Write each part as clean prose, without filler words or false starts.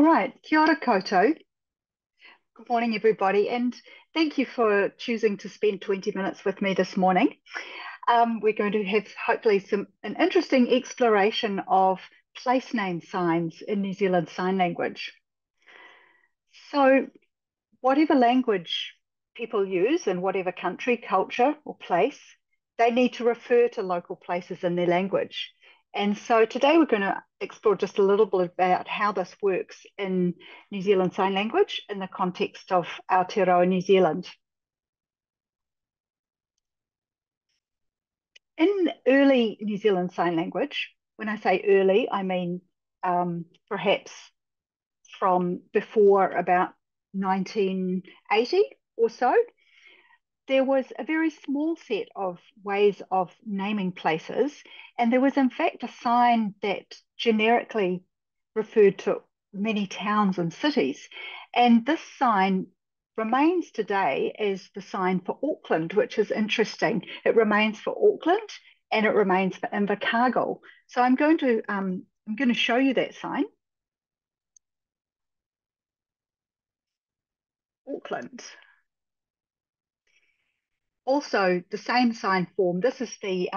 right, kia ora koutou. Good morning, everybody, and thank you for choosing to spend 20 minutes with me this morning. We're going to have hopefully an interesting exploration of place name signs in New Zealand Sign Language. So, whatever language people use in whatever country, culture, or place, they need to refer to local places in their language. And so today we're going to explore just a little bit about how this works in New Zealand Sign Language in the context of Aotearoa New Zealand. In early New Zealand Sign Language, when I say early, I mean perhaps from before about 1980 or so, there was a very small set of ways of naming places, and there was in fact a sign that generically referred to many towns and cities. And this sign remains today as the sign for Auckland, which is interesting. It remains for Auckland and it remains for Invercargill. So I'm going to show you that sign. Auckland. Also, the same sign form. This is the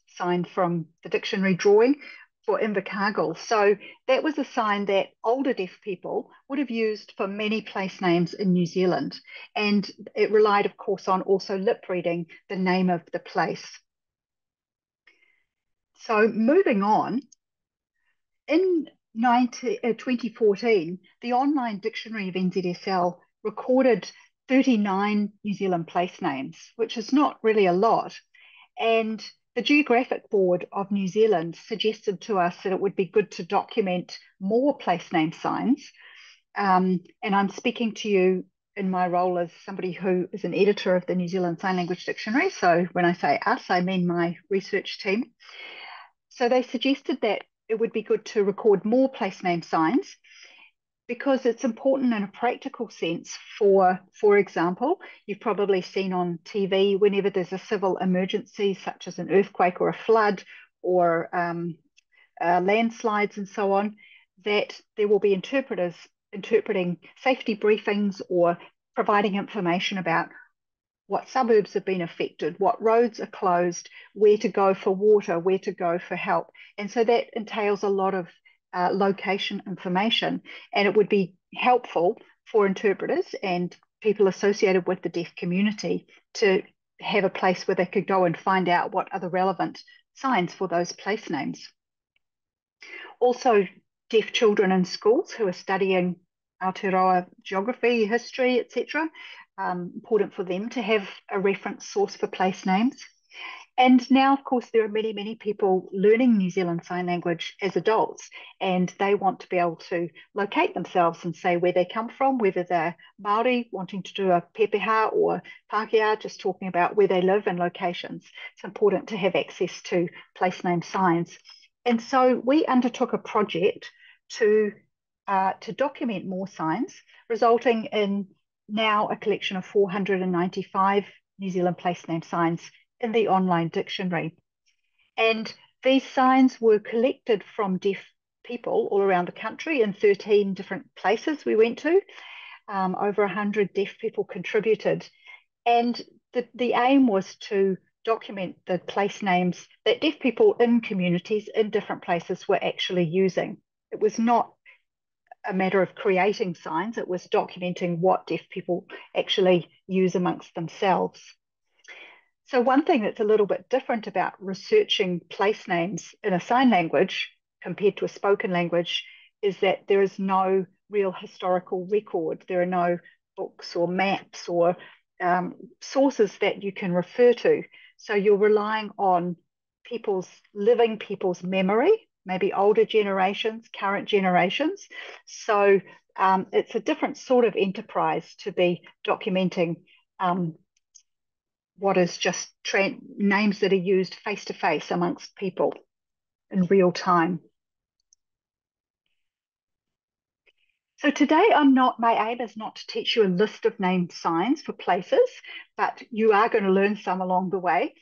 sign from the dictionary drawing for Invercargill. So that was a sign that older deaf people would have used for many place names in New Zealand. And it relied, of course, on also lip reading the name of the place. So moving on, in 2014, the online dictionary of NZSL recorded 39 New Zealand place names, which is not really a lot. And the Geographic Board of New Zealand suggested to us that it would be good to document more place name signs. And I'm speaking to you in my role as somebody who is an editor of the New Zealand Sign Language Dictionary. So when I say us, I mean my research team. So they suggested that it would be good to record more place name signs because it's important in a practical sense for example, you've probably seen on TV whenever there's a civil emergency, such as an earthquake or a flood or landslides and so on, that there will be interpreters interpreting safety briefings or providing information about what suburbs have been affected, what roads are closed, where to go for water, where to go for help. And so that entails a lot of location information, and it would be helpful for interpreters and people associated with the deaf community to have a place where they could go and find out what are the relevant signs for those place names. Also, deaf children in schools who are studying Aotearoa geography, history, etc. Important for them to have a reference source for place names. And now, of course, there are many, many people learning New Zealand Sign Language as adults, and they want to be able to locate themselves and say where they come from, whether they're Māori wanting to do a pepeha or Pākehā, just talking about where they live and locations. It's important to have access to place name signs. And so we undertook a project to document more signs, resulting in now a collection of 495 New Zealand place name signs in the online dictionary. And these signs were collected from deaf people all around the country in 13 different places we went to. Over 100 deaf people contributed. And the aim was to document the place names that deaf people in communities in different places were actually using. It was not a matter of creating signs, it was documenting what deaf people actually use amongst themselves. So one thing that's a little bit different about researching place names in a sign language compared to a spoken language is that there is no real historical record. There are no books or maps or sources that you can refer to. So you're relying on living people's memory, maybe older generations, current generations. So it's a different sort of enterprise to be documenting what is just names that are used face to face amongst people in real time. So today my aim is not to teach you a list of name signs for places, but you are going to learn some along the way.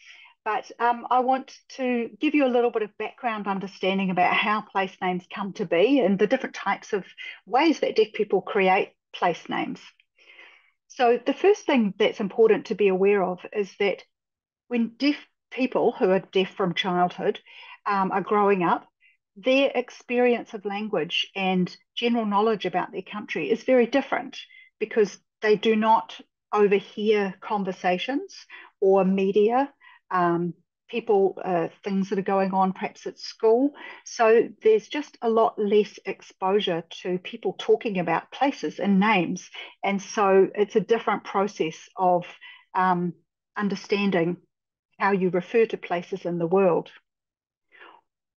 But I want to give you a little bit of background understanding about how place names come to be and the different types of ways that deaf people create place names. So the first thing that's important to be aware of is that when deaf people who are deaf from childhood are growing up, their experience of language and general knowledge about their country is very different because they do not overhear conversations or media, people, things that are going on perhaps at school. So there's just a lot less exposure to people talking about places and names. And so it's a different process of understanding how you refer to places in the world.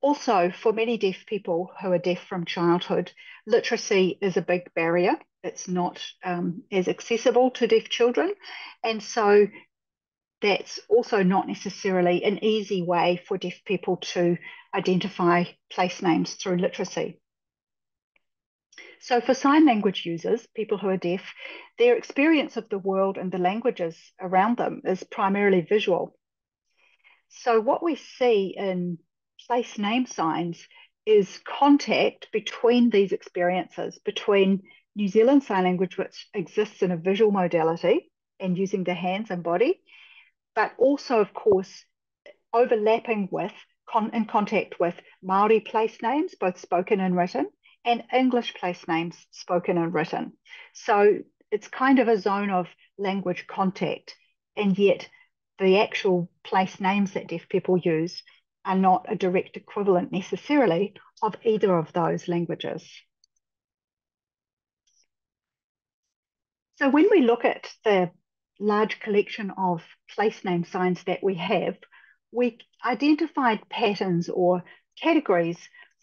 Also, for many deaf people who are deaf from childhood, literacy is a big barrier. It's not as accessible to deaf children. And so that's also not necessarily an easy way for deaf people to identify place names through literacy. So for sign language users, people who are deaf, their experience of the world and the languages around them is primarily visual. So what we see in place name signs is contact between these experiences, between New Zealand Sign Language, which exists in a visual modality and using the hands and body, but also, of course, overlapping with, in contact with Māori place names, both spoken and written, and English place names, spoken and written. So it's kind of a zone of language contact, and yet the actual place names that deaf people use are not a direct equivalent necessarily of either of those languages. So when we look at the large collection of place name signs that we have, we identified patterns or categories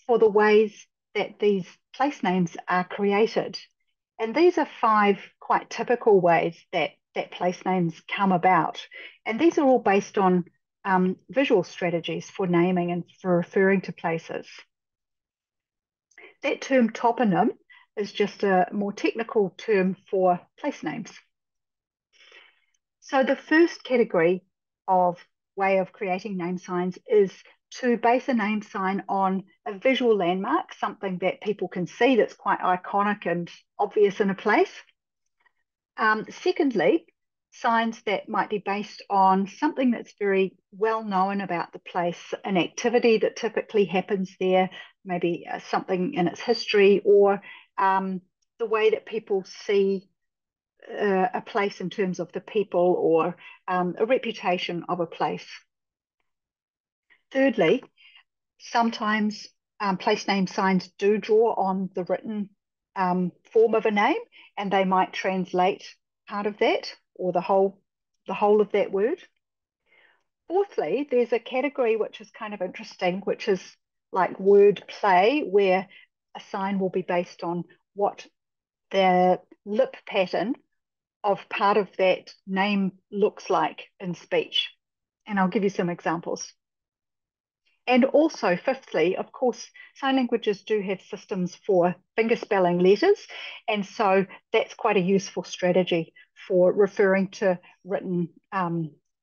for the ways that these place names are created. And these are 5 quite typical ways that place names come about. And these are all based on visual strategies for naming and for referring to places. That term toponym is just a more technical term for place names. So the first category of way of creating name signs is to base a name sign on a visual landmark, something that people can see that's quite iconic and obvious in a place. Secondly, signs that might be based on something that's very well known about the place, an activity that typically happens there, maybe something in its history, or the way that people see a place in terms of the people, or a reputation of a place. Thirdly, sometimes place name signs do draw on the written form of a name, and they might translate part of that or the whole of that word. Fourthly, there's a category which is kind of interesting, which is like word play, where a sign will be based on what the lip pattern of part of that name looks like in speech. And I'll give you some examples. And also, fifthly, of course, sign languages do have systems for finger spelling letters. And so that's quite a useful strategy for referring to written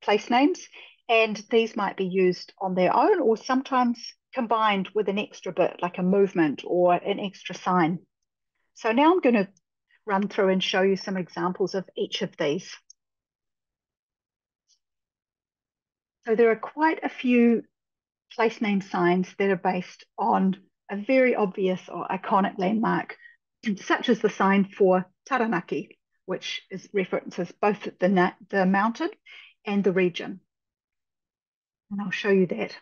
place names. And these might be used on their own or sometimes combined with an extra bit, like a movement or an extra sign. So now I'm going to run through and show you some examples of each of these. So there are quite a few place name signs that are based on a very obvious or iconic landmark, such as the sign for Taranaki, which references both the mountain and the region. And I'll show you that.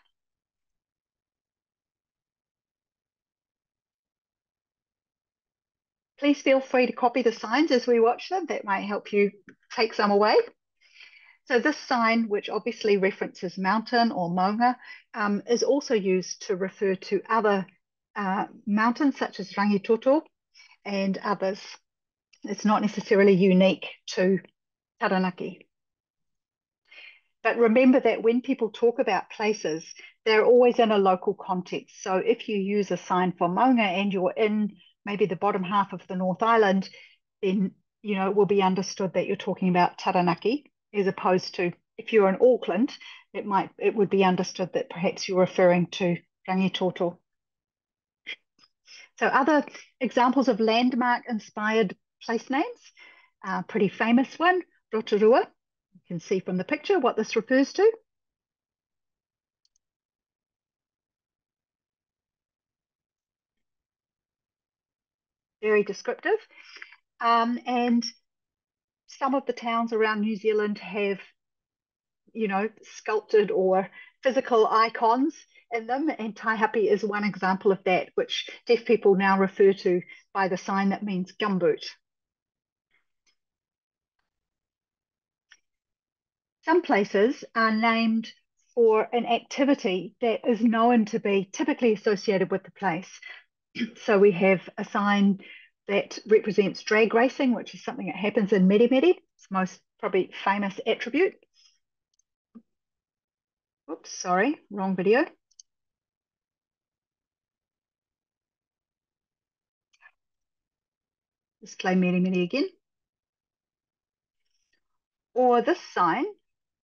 Please feel free to copy the signs as we watch them. That might help you take some away. So this sign, which obviously references mountain or maunga, is also used to refer to other mountains such as Rangitoto and others. It's not necessarily unique to Taranaki. But remember that when people talk about places, they're always in a local context. So if you use a sign for maunga and you're in maybe the bottom half of the North Island, then it will be understood that you're talking about Taranaki as opposed to if you're in Auckland, it would be understood that perhaps you're referring to rangitoto. So other examples of landmark-inspired place names, pretty famous one, Rotorua. You can see from the picture what this refers to. Very descriptive. And some of the towns around New Zealand have, sculpted or physical icons in them, and Taihape is one example of that, which deaf people now refer to by the sign that means gumboot. Some places are named for an activity that is known to be typically associated with the place. So we have a sign that represents drag racing, which is something that happens in Meremere. It's most probably famous attribute. Oops, sorry, wrong video. Display Meremere again. Or this sign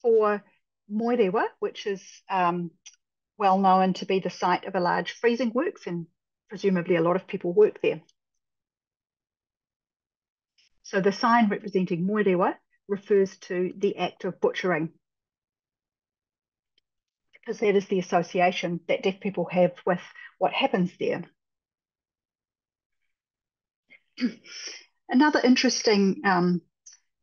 for Moerewa, which is well known to be the site of a large freezing works, and presumably a lot of people work there. So the sign representing Moerewa refers to the act of butchering, because that is the association that deaf people have with what happens there. Another interesting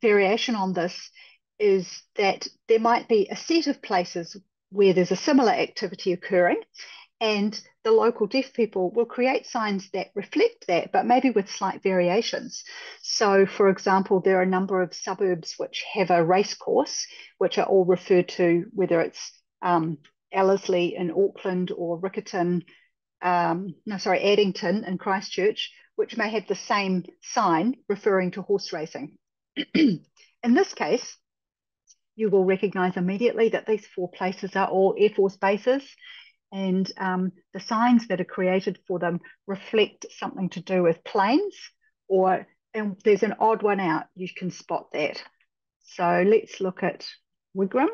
variation on this is that there might be a set of places where there's a similar activity occurring, and the local deaf people will create signs that reflect that, but maybe with slight variations. So, for example, there are a number of suburbs which have a race course, which are all referred to, whether it's Ellerslie in Auckland or Addington in Christchurch, which may have the same sign referring to horse racing. In this case, you will recognise immediately that these 4 places are all Air Force bases, and the signs that are created for them reflect something to do with planes, and there's an odd one out, you can spot that. So let's look at Wigram.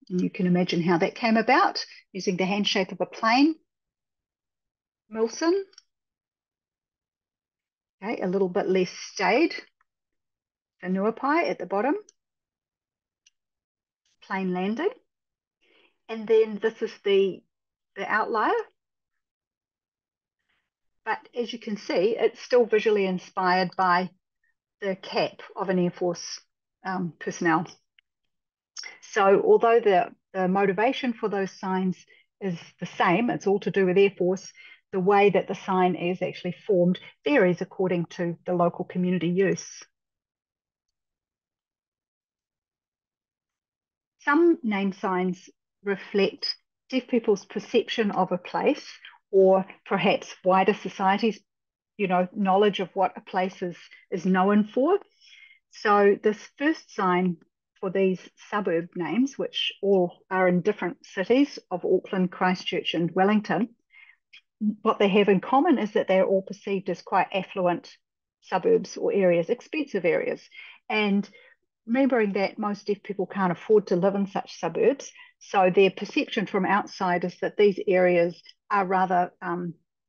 And you can imagine how that came about, using the hand shape of a plane. Milson. Okay, a little bit less staid. Vanuapai at the bottom. Plane landing. And then this is the outlier. But as you can see, it's still visually inspired by the cap of an Air Force personnel. So although the motivation for those signs is the same, it's all to do with Air Force, the way that the sign is actually formed varies according to the local community use. Some name signs reflect deaf people's perception of a place, or perhaps wider society's, knowledge of what a place is known for. So this first sign for these suburb names, which all are in different cities of Auckland, Christchurch, and Wellington, what they have in common is that they're all perceived as quite affluent suburbs or areas, expensive areas. And remembering that most deaf people can't afford to live in such suburbs, so their perception from outside is that these areas are rather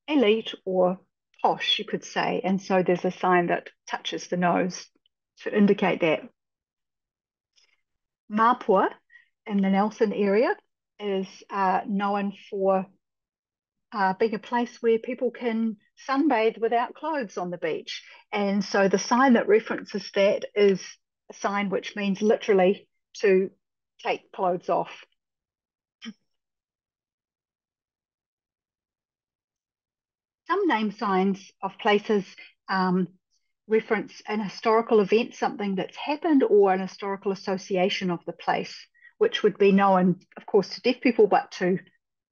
elite or posh, you could say. And so there's a sign that touches the nose to indicate that. Mapua in the Nelson area is known for being a place where people can sunbathe without clothes on the beach. And so the sign that references that is a sign which means literally to take clothes off. Some name signs of places reference an historical event, something that's happened, or an historical association of the place, which would be known, of course, to deaf people, but to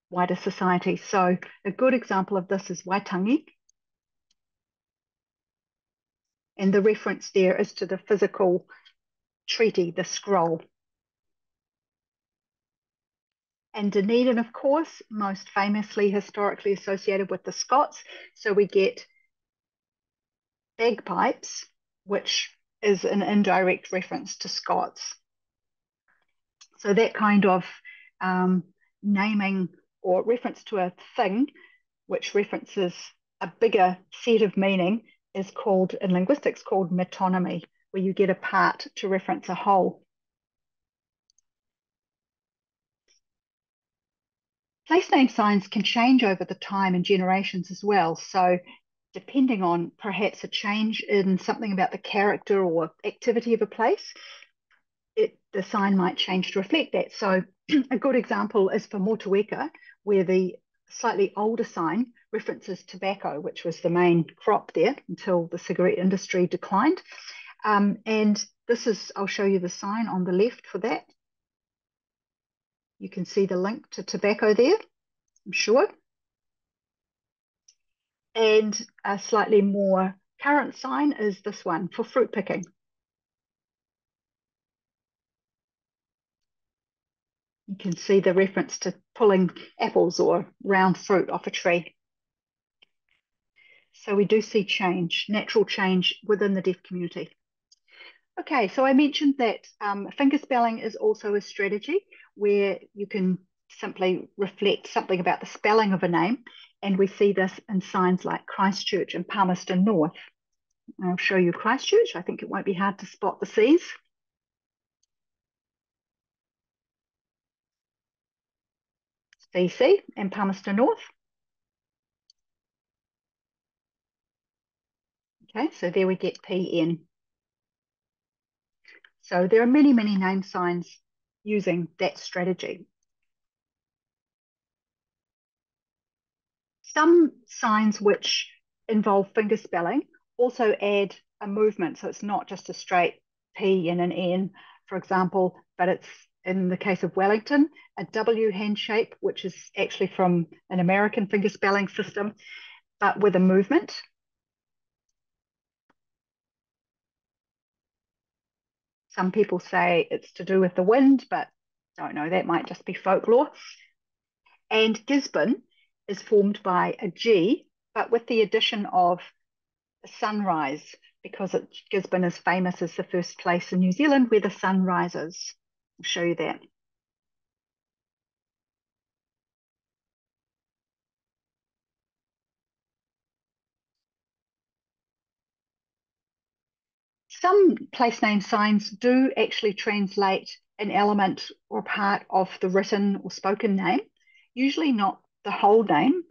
wider society. So a good example of this is Waitangi. And the reference there is to the physical treaty, the scroll. And Dunedin, of course, most famously historically associated with the Scots. So we get bagpipes, which is an indirect reference to Scots. So that kind of naming or reference to a thing, which references a bigger set of meaning, is called, in linguistics, called metonymy, where you get a part to reference a whole. Place name signs can change over the time and generations as well. So depending on perhaps a change in something about the character or activity of a place, the sign might change to reflect that. So a good example is for Motueka, where the slightly older sign references tobacco, which was the main crop there until the cigarette industry declined. And this is, I'll show you the sign on the left for that. You can see the link to tobacco there, I'm sure. And a slightly more current sign is this one for fruit picking. You can see the reference to pulling apples or round fruit off a tree. So we do see change, natural change within the deaf community. Okay, so I mentioned that fingerspelling is also a strategy where you can simply reflect something about the spelling of a name, and we see this in signs like Christchurch and Palmerston North. I'll show you Christchurch. I think it won't be hard to spot the C's. CC and Palmerston North. Okay, so there we get PN. So there are many, many name signs using that strategy. Some signs which involve fingerspelling also add a movement. So it's not just a straight P and an N, for example, but it's, in the case of Wellington, a W hand shape, which is actually from an American fingerspelling system, but with a movement. Some people say it's to do with the wind, but don't know, that might just be folklore. And Gisborne is formed by a G, but with the addition of a sunrise, because Gisborne is famous as the first place in New Zealand where the sun rises. I'll show you that. Some place name signs do actually translate an element or part of the written or spoken name, usually not the whole name,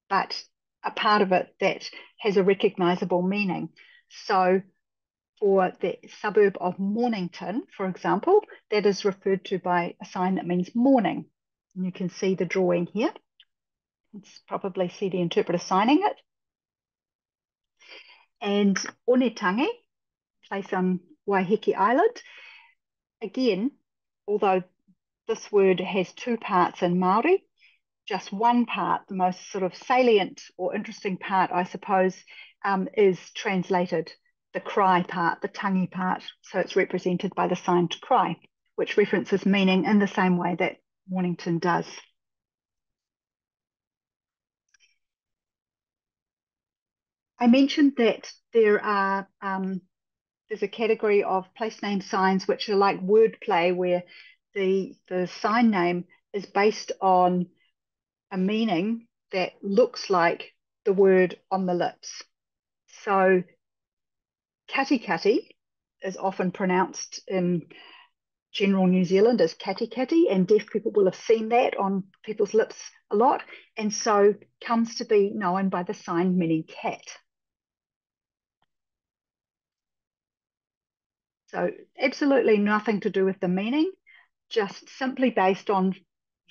but a part of it that has a recognizable meaning. So for the suburb of Mornington, for example, that is referred to by a sign that means morning. And you can see the drawing here. It's probably see the interpreter signing it. And Onetangi, place on Waiheke Island. Again, although this word has two parts in Māori, just one part, the most sort of salient or interesting part, I suppose, is translated, the cry part, the tangi part. So it's represented by the sign to cry, which references meaning in the same way that Mornington does. I mentioned that there's a category of place name signs which are like wordplay, where the sign name is based on a meaning that looks like the word on the lips. So kati kati is often pronounced in general New Zealand as kati kati, and deaf people will have seen that on people's lips a lot, and so comes to be known by the sign meaning cat. So absolutely nothing to do with the meaning, just simply based on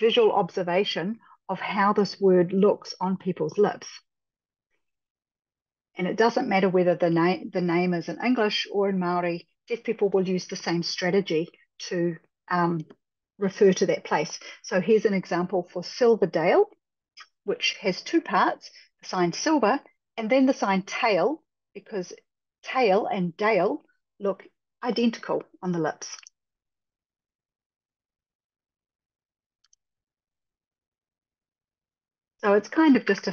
visual observation of how this word looks on people's lips. And it doesn't matter whether the name is in English or in Māori, deaf people will use the same strategy to refer to that place. So here's an example for Silverdale, which has two parts, the sign silver and then the sign tail, because tail and dale look identical on the lips. So it's kind of just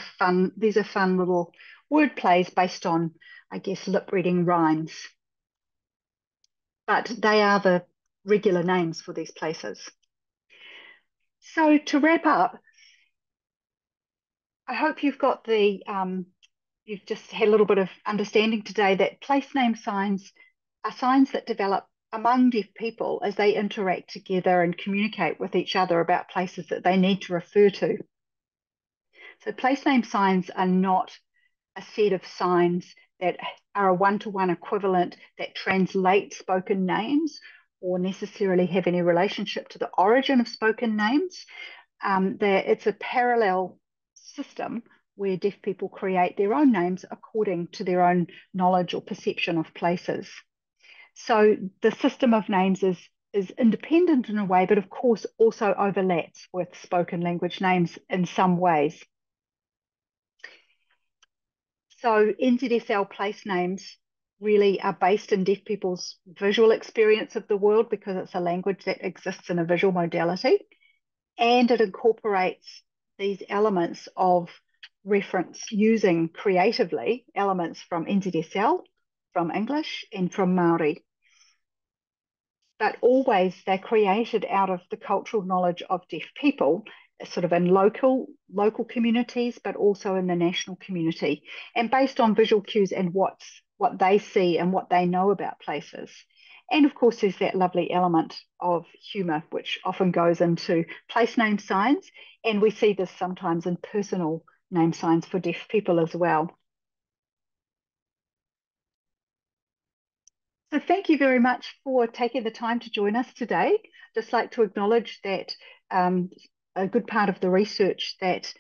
these are fun little word plays based on, I guess, lip reading rhymes. but they are the regular names for these places. So to wrap up, I hope you've got you've just had a little bit of understanding today that place name signs are signs that develop among deaf people as they interact together and communicate with each other about places that they need to refer to. So place name signs are not a set of signs that are a one-to-one equivalent that translate spoken names or necessarily have any relationship to the origin of spoken names. It's a parallel system where deaf people create their own names according to their own knowledge or perception of places. So the system of names is independent in a way, but of course also overlaps with spoken language names in some ways. So NZSL place names really are based in deaf people's visual experience of the world because it's a language that exists in a visual modality, and it incorporates these elements of reference using creatively elements from NZSL, from English, and from Māori. But always they're created out of the cultural knowledge of deaf people, sort of in local communities, but also in the national community, and based on visual cues and what they see and what they know about places. And of course, there's that lovely element of humour, which often goes into place name signs, and we see this sometimes in personal name signs for deaf people as well. So thank you very much for taking the time to join us today. Just like to acknowledge that a good part of the research that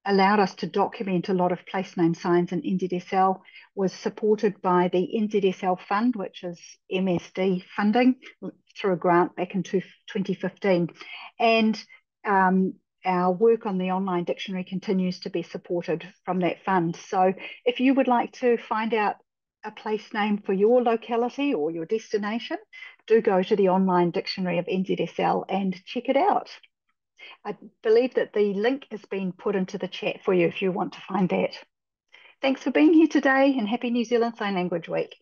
allowed us to document a lot of place name signs in NZSL was supported by the NZSL Fund, which is MSD funding through a grant back in 2015. And our work on the online dictionary continues to be supported from that fund. So if you would like to find out a place name for your locality or your destination, do go to the online dictionary of NZSL and check it out. I believe that the link has been put into the chat for you if you want to find that. Thanks for being here today, and happy New Zealand Sign Language Week.